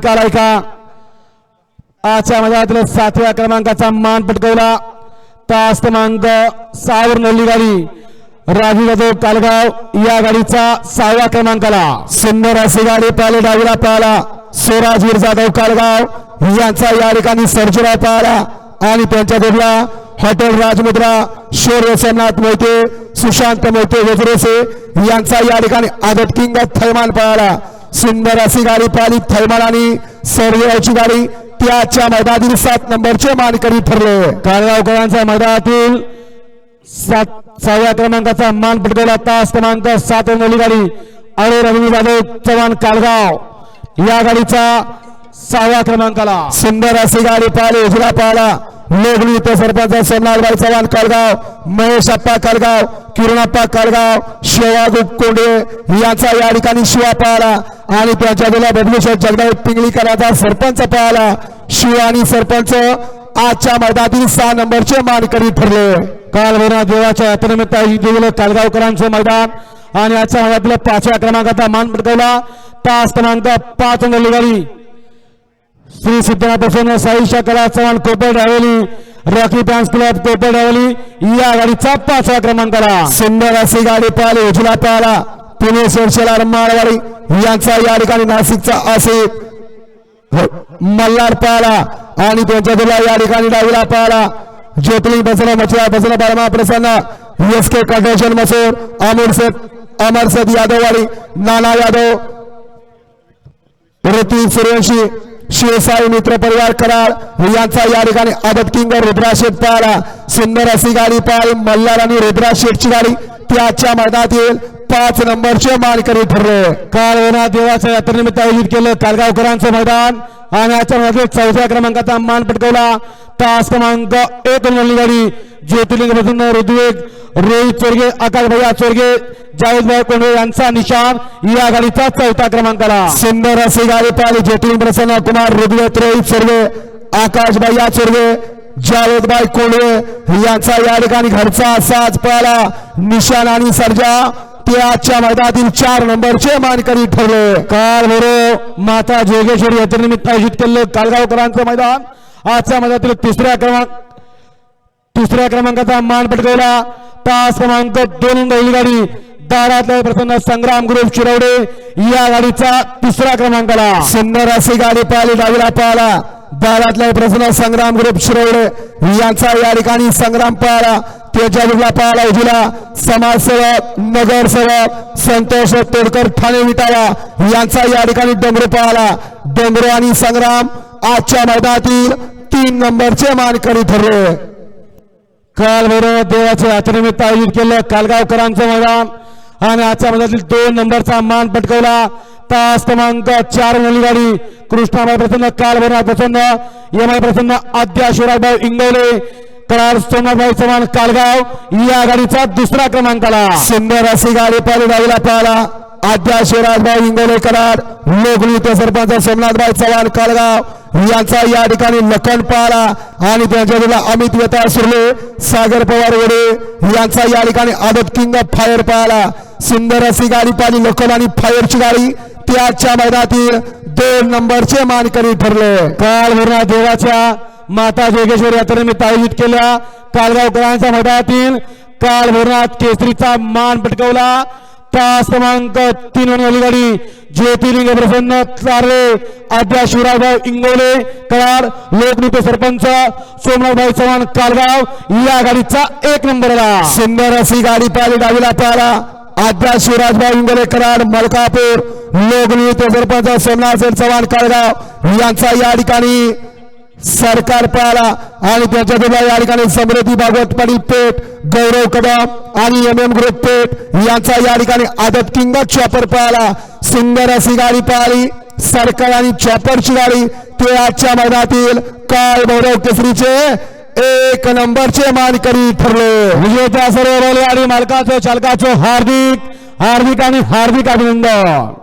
निकाल ऐका। आजच्या मैदानातील 7व्या क्रमांकाचा मान पटकावला तास क्रमांक 6 वर नोंदली गाडी राजू जाधव कालगाव या गाडीचा 6व्या क्रमांकाला। सुंदर अशी गाडी पाहिले डावीला पाहिला स्वराजवीर जाधव कालगाव यांचा या ठिकाणी सर्जराव पाहिला आणि त्यांच्या जोडला हॉटेल राजमुद्रा शौर्य सोमनाथ मोहिते सुशांत मोहिते वज्रेसे यांचा या ठिकाणी आदत किंग थैमान पाहिला। सुंदर अशी गाडी पाहिली थैमान आणि सर्जरावची गाडी त्याच्या मैदानातील 7 नंबरचे मानकरी ठरले। कालगावकरांच्या मैदानातील 7व्या क्रमांकाचा मान पटकावला तास क्रमांक 7 वर नोंदली गाडी अरे रवी जाधव चव्हाण कालगाव या गाडीचा 6व्या क्रमांकाला। सुंदर अशी गाडी पाहिली उजला पाहिला लोगणी ते सरपंच सोमनाथभाई चव्हाण कालगाव महेश अप्पा कालगाव किरणाप्पा कालगाव शिवागु कोंडे यांचा या ठिकाणी शिवा पाहिला आणि त्यांच्या दिला बबलेश्वर जगदाव पिंगलीकरांचा सरपंच पाहिला। शिव आणि सरपंच आजच्या मैदानातील 6 नंबरचे मानकरी ठरले। काल देवाच्या यात्रेनिमित्त आयोजित केलेलं कालगावकरांचं मैदान आणि आजच्या मैदानातील 5व्या क्रमांकाचा मान पटकावला तास क्रमांक 5 वर नोंदली गाडी श्री सिद्धनाथ प्रसन्न साईशा कला चव्हाण कोपर डावली रॉकी डान्स क्लब कोपर डावली या गाडीचा 5व्या क्रमांकाला। सुंदर अशी गाडी पाहिली उजला पाहिला पुणे शेरशेला माळवाडी यांचा या ठिकाणी नाशिकचा आसिफ मल्हार पाहिला आणि त्यांच्या दिला या ठिकाणी डावीला पाहिला ज्योतिलिंग बसला मचला बसला बाळमा प्रसन्न एस के कटेशन मसूर अमरसद यादववाडी नाना यादव ऋतिक सूर्यवंशी शिवसाई मित्र परिवार कराड यांचा या ठिकाणी आदत किंग रुद्राशेठ पाहिला। सुंदर अशी गाडी पाहिली मल्हार आणि रुद्राशेठची गाडी त्याच्या मैदानातील 5 नंबरचे मानकरी ठरले। काल देवाच्या यात्रेनिमित्त आयोजित केलं कालगावकरांचं मैदान आणि आजच्या मैदानातील 4व्या क्रमांकाचा मान पटकावला तास क्रमांक 1 वर नोंदली गाडी ज्योतिलिंग प्रसन्न ऋद्वेग रोहित चोरगे आकाश भैया चोरगे जावेदभाई कोंडे यांचा निशाण या गाडीचा 4थ्या क्रमांकाला। सुंदर अशी गाडी पाहिली ज्योतिलिंग प्रसन्न कुमार ऋद्वेग रोहित चोरगे आकाश भैया चोरगे जावेदभाई कोंडे यांचा या ठिकाणी घरचा साज पाहिला निशाण आणि सर्जा त्याच्या मैदानातील 4 नंबरचे मानकरी ठरले। काल माता जोगेश्वरी यात्रेनिमित्त आयोजित केलेलं कालगावकरांचं मैदान आजच्या मैदानातील 3ऱ्या क्रमांकाचा मान पटकावला तास क्रमांक 2 नोंदवली गाडी दारातल्या प्रसन्न संग्राम ग्रुप शिरवडे या गाडीचा 3ऱ्या क्रमांकाला। सुंदर अशी गाडी पाहिली डावीला पाहिला दारातल्या प्रसन्न संग्राम ग्रुप शिरवडे यांचा या ठिकाणी संग्राम पाहिला त्याच्या पाहिला उजला समाजसेवक नगरसेवक संतोष तोडकर ठाणे विटावा यांचा या ठिकाणी डमरू पाहिला। डमरू आणि संग्राम आजच्या मैदानातील 3 नंबरचे मानकरी ठरले। काल देवाच्या यात्रेनिमित्त आयोजित केलं कालगावकरांचं मैदान आणि आजच्या मैदानातील 2 नंबरचा मान पटकावला तास क्रमांक 4 नोंदली गाडी कृष्णाबाई प्रसन्न काल प्रसन्न यमाई प्रसन्न आद्या शिवराजभाऊ इंगवले करार सोमनाथभाई चव्हाण कालगाव या गाडीचा 2रा क्रमांकाला। सुंदर अशी गाडी पाहिली डावीला पाहिला आद्या शिवराजभाऊ इंगवले करार लोकनी ते सरपंच सोमनाथभाई चव्हाण कालगाव यांचा या ठिकाणी लखन पाहिला आणि त्यांच्या दिला अमित वेता सुरले सागर पवार वडे यांचा या ठिकाणी आदत किंग फायर पाहिला। सुंदर अशी गाडी पाहिली लखन आणि फायरची गाडी त्याच्या मैदानातील 2 नंबरचे मानकरी ठरले। काल देवाच्या माता जोगेश्वरी यात्रेनिमित्त आयोजित केल्या कालगावकरांच्या मैदानातील काल केसरीचा मान पटकावला तास क्रमांक 3 वर नोंदली गाडी ज्योतिलिंग प्रसन्न चारले आद्या शिवराजभाऊ इंगोले कराड लोकनेते सरपंच सोमनाथभाई चव्हाण कालगाव या गाडीचा 1 नंबरला। सुंदर अशी गाडी पाहिली डावीला पाहिला आद्या शिवराजभाऊ इंगोले कराड मलकापूर लोकनेते सरपंच सोमनाथ चव्हाण कालगाव यांचा या ठिकाणी सरकार पाहिला आणि त्याच्या या ठिकाणी समृद्धी भागवत पाटील पेठ गौरव कदम आणि MM ग्रुप पेठ यांचा या ठिकाणी आदत किंग चॉपर पाहिला। सुंदर अशी गाडी पाहिली सरकार आणि चॉपरची गाडी ते आजच्या मैदानातील काल गौरव केसरीचे 1 नंबरचे मानकरी ठरले। विजेत्या सर्व बैलगाडी मालकाचं चालकाचं हार्दिक आणि हार्दिक अभिनंदन।